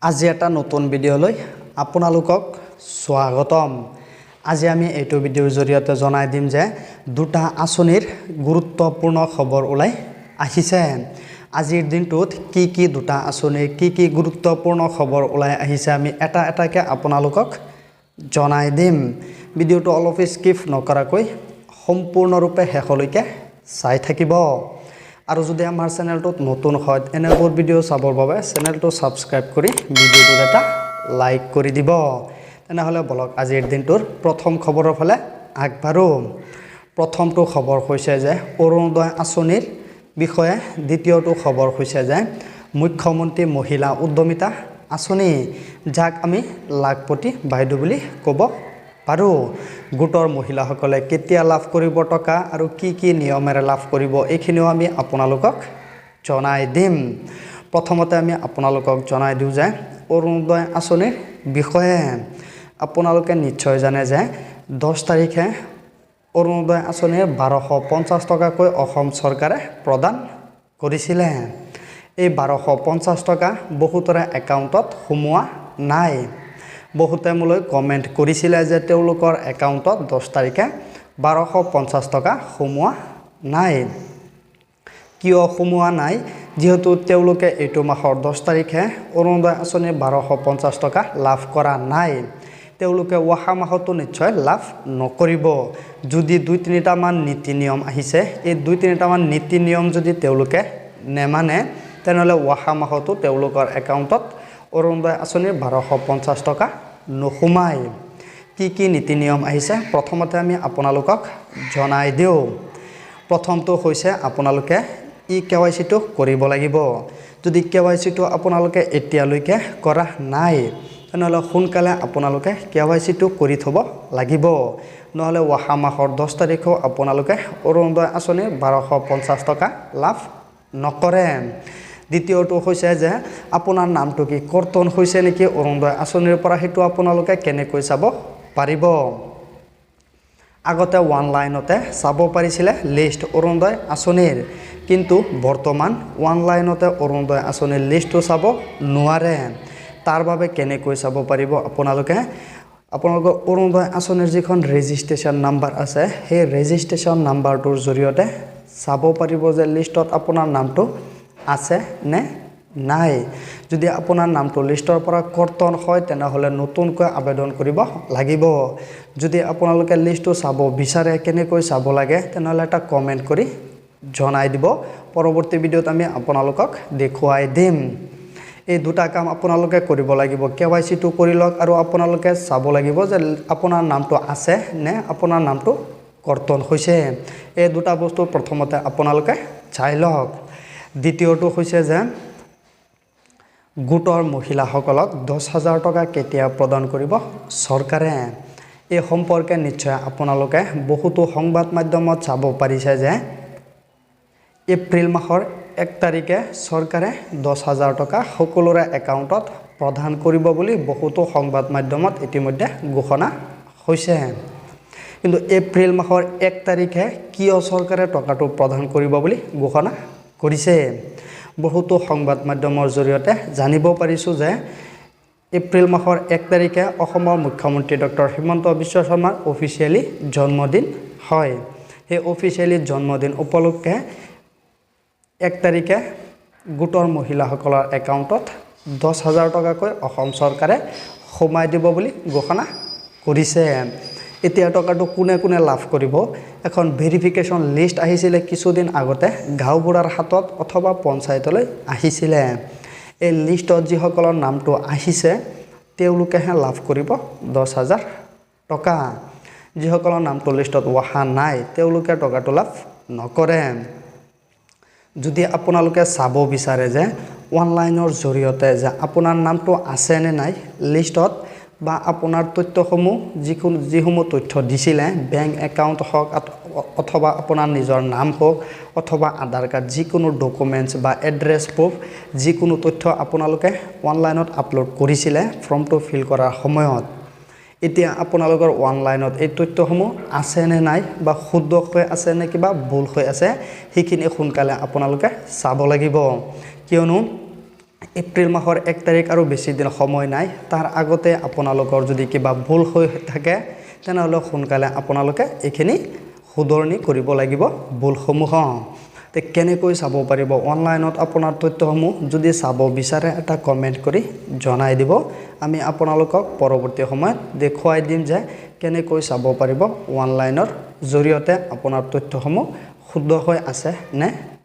আজি এটা নতুন ভিডিঅ'লৈ আপোনালোকক স্বাগতম। আজি আমি এইটো ভিডিঅ'ৰ জৰিয়তে জনাই দিম যে দুটা আঁচনিৰ গুৰুত্বপূৰ্ণ খবৰ ওলাই আহিছে। আজিৰ দিনটোত কি দুটা আঁচনিৰ কি গুৰুত্বপূৰ্ণ খবৰ ওলাই আহিছে আমি এটা এটাকৈ আপোনালোকক জনাই দিম। ভিডিঅ'টো অলপ স্কিপ নকৰাকৈ সম্পূৰ্ণৰূপে শেষলৈকে চাই থাকিব। আৰু যদি আমাৰ চেনেলটোত নতুন হয় এনেবোৰ ভিডিঅ' চাবৰ বাবে চেনেলটো সাবস্ক্ৰাইব কৰি ভিডিঅ'টোত এটা লাইক কৰি দিব। তেনেহ'লে বলক আজিৰ দিনটোৰ প্ৰথম খবৰৰ ফালে আগবাঢ়ো। প্ৰথমটো খবৰ হৈছে যে অৰুণোদয় আঁচনিৰ বিষয়ে, দ্বিতীয়টো খবৰ হৈছে যে মুখ্যমন্ত্ৰী মহিলা উদ্যমিতা আঁচনি, যাক আমি লাখপতি বাইদেউ বুলি ক'ব পাৰোঁ। গোটৰ মহিলাসকলে কেতিয়া লাভ কৰিব টকা আৰু কি নিয়মেৰে লাভ কৰিব এইখিনিও আমি আপোনালোকক জনাই দিম। প্ৰথমতে আমি আপোনালোকক জনাই দিওঁ যে অৰুণোদয় আঁচনিৰ বিষয়ে আপোনালোকে নিশ্চয় জানে যে 10 তাৰিখে অৰুণোদয় আঁচনিৰ 1250 টকাকৈ অসম চৰকাৰে প্ৰদান কৰিছিলে। এই 1250 টকা বহুতৰে একাউণ্টত সোমোৱা নাই। বহুতে মোলৈ কমেণ্ট কৰিছিলে যে তেওঁলোকৰ একাউণ্টত 10 তাৰিখে 1250 টকা সোমোৱা নাই। কিয় সোমোৱা নাই? যিহেতু তেওঁলোকে এইটো মাহৰ 10 তাৰিখে অৰুণোদয় আঁচনিৰ 1250 টকা লাভ কৰা নাই, তেওঁলোকে অহা মাহতো নিশ্চয় লাভ নকৰিব। যদি 2-3টা মান নীতি নিয়ম আহিছে, এই 2-3টা মান নীতি নিয়ম যদি তেওঁলোকে নেমানে তেনেহ'লে অহা মাহতো তেওঁলোকৰ একাউণ্টত অৰুণোদয় আঁচনিৰ 1250 টকা নোসোমায়। কি নীতি নিয়ম আহিছে প্ৰথমতে আমি আপোনালোকক জনাই দিওঁ। প্ৰথমটো হৈছে আপোনালোকে KYCটো কৰিব লাগিব। যদি KYCটো আপোনালোকে এতিয়ালৈকে কৰা নাই তেনেহ'লে সোনকালে আপোনালোকে KYCটো কৰি থ'ব লাগিব, নহ'লে অহা মাহৰ 10 তাৰিখেও আপোনালোকে অৰুণোদয় আঁচনিৰ 1250 টকা লাভ নকৰে। দ্বিতীয়টো হৈছে যে আপোনাৰ নামটো কি কৰ্তন হৈছে নেকি অৰুণোদয় আঁচনিৰ পৰা, সেইটো আপোনালোকে কেনেকৈ চাব পাৰিব। আগতে অনলাইনতে চাব পাৰিছিলে লিষ্ট অৰুণোদয় আঁচনিৰ, কিন্তু বৰ্তমান অনলাইনতে অৰুণোদয় আঁচনিৰ লিষ্টটো চাব নোৱাৰে। তাৰ বাবে কেনেকৈ চাব পাৰিব আপোনালোকৰ অৰুণোদয় আঁচনিৰ যিখন ৰেজিষ্ট্ৰেশ্যন নাম্বাৰ আছে সেই ৰেজিষ্ট্ৰেশ্যন নাম্বাৰটোৰ জৰিয়তে চাব পাৰিব যে লিষ্টত আপোনাৰ নামটো আছে নে নাই। যদি আপোনাৰ নামটো লিষ্টৰ পৰা কৰ্তন হয় তেনেহ'লে নতুনকৈ আবেদন কৰিব লাগিব। যদি আপোনালোকে লিষ্টটো চাব বিচাৰে কেনেকৈ চাব লাগে তেনেহ'লে এটা কমেণ্ট কৰি জনাই দিব। পৰৱৰ্তী ভিডিঅ'ত আমি আপোনালোকক দেখুৱাই দিম। এই দুটা কাম আপোনালোকে কৰিব লাগিব। KYCটো কৰি লওক আৰু আপোনালোকে চাব লাগিব যে আপোনাৰ নামটো আছে নে আপোনাৰ নামটো কৰ্তন হৈছে। এই দুটা বস্তু প্ৰথমতে আপোনালোকে চাই লওক। দ্বিতীয়টো হৈছে যে গোটৰ মহিলাসকলক 10,000 টকা কেতিয়া প্ৰদান কৰিব চৰকাৰে। এই সম্পৰ্কে নিশ্চয় আপোনালোকে বহুতো সংবাদ মাধ্যমত চাব পাৰিছে যে এপ্ৰিল মাহৰ 1 তাৰিখে চৰকাৰে 10,000 টকা সকলোৰে একাউণ্টত প্ৰদান কৰিব বুলি বহুতো সংবাদ মাধ্যমত ইতিমধ্যে ঘোষণা হৈছে। কিন্তু এপ্ৰিল মাহৰ 1 তাৰিখে কিয় চৰকাৰে টকাটো প্ৰদান কৰিব বুলি ঘোষণা কৰিছে? বহুতো সংবাদ মাধ্যমৰ জৰিয়তে জানিব পাৰিছোঁ যে এপ্ৰিল মাহৰ 1 তাৰিখে অসমৰ মুখ্যমন্ত্ৰী ডক্টৰ হিমন্ত বিশ্ব শৰ্মাৰ অফিচিয়েলি জন্মদিন হয়। সেই অফিচিয়েলি জন্মদিন উপলক্ষে 1 তাৰিখে গোটৰ মহিলাসকলৰ একাউণ্টত 10,000 টকাকৈ অসম চৰকাৰে সোমাই দিব বুলি ঘোষণা কৰিছে। এতিয়া টকাটো কোনে লাভ কৰিব? এখন ভেৰিফিকেশ্যন লিষ্ট আহিছিলে কিছুদিন আগতে গাঁওবুঢ়াৰ হাতত অথবা পঞ্চায়তলৈ আহিছিলে। এই লিষ্টত যিসকলৰ নামটো আহিছে তেওঁলোকেহে লাভ কৰিব 10,000 টকা। যিসকলৰ নামটো লিষ্টত অহা নাই তেওঁলোকে টকাটো লাভ নকৰে। যদি আপোনালোকে চাব বিচাৰে যে অনলাইনৰ জৰিয়তে যে আপোনাৰ নামটো আছে নে নাই লিষ্টত, বা আপোনাৰ তথ্যসমূহ যিসমূহ তথ্য দিছিলে বেংক একাউণ্ট হওক অথবা আপোনাৰ নিজৰ নাম হওক অথবা আধাৰ কাৰ্ড, যিকোনো ডকুমেণ্টছ বা এড্ৰেছ প্ৰুফ যিকোনো তথ্য আপোনালোকে অনলাইনত আপলোড কৰিছিলে ফৰ্মটো ফিল কৰাৰ সময়ত, এতিয়া আপোনালোকৰ অনলাইনত এই তথ্যসমূহ আছে নে নাই বা শুদ্ধ হৈ আছে নে কিবা ভুল হৈ আছে সেইখিনি সোনকালে আপোনালোকে চাব লাগিব। কিয়নো এপ্ৰিল মাহৰ 1 তাৰিখ আৰু বেছি দিন সময় নাই তাৰ আগতে আপোনালোকৰ যদি কিবা ভুল হৈ থাকে তেনেহলে সোনকালে আপোনালোকে এইখিনি শুধৰণি কৰিব লাগিব ভুলসমূহ তে কেনেকৈ চাব পাৰিব অনলাইনত আপোনাৰ তথ্যসমূহ যদি চাব বিচাৰে এটা কমেন্ট কৰি জনাই দিব আমি আপোনালোকক পৰৱৰ্তী সময়ত দেখুৱাই দিম যে কেনেকৈ চাব পাৰিব অনলাইনৰ জৰিয়তে আপোনাৰ তথ্যসমূহ শুদ্ধ হৈ আছে নে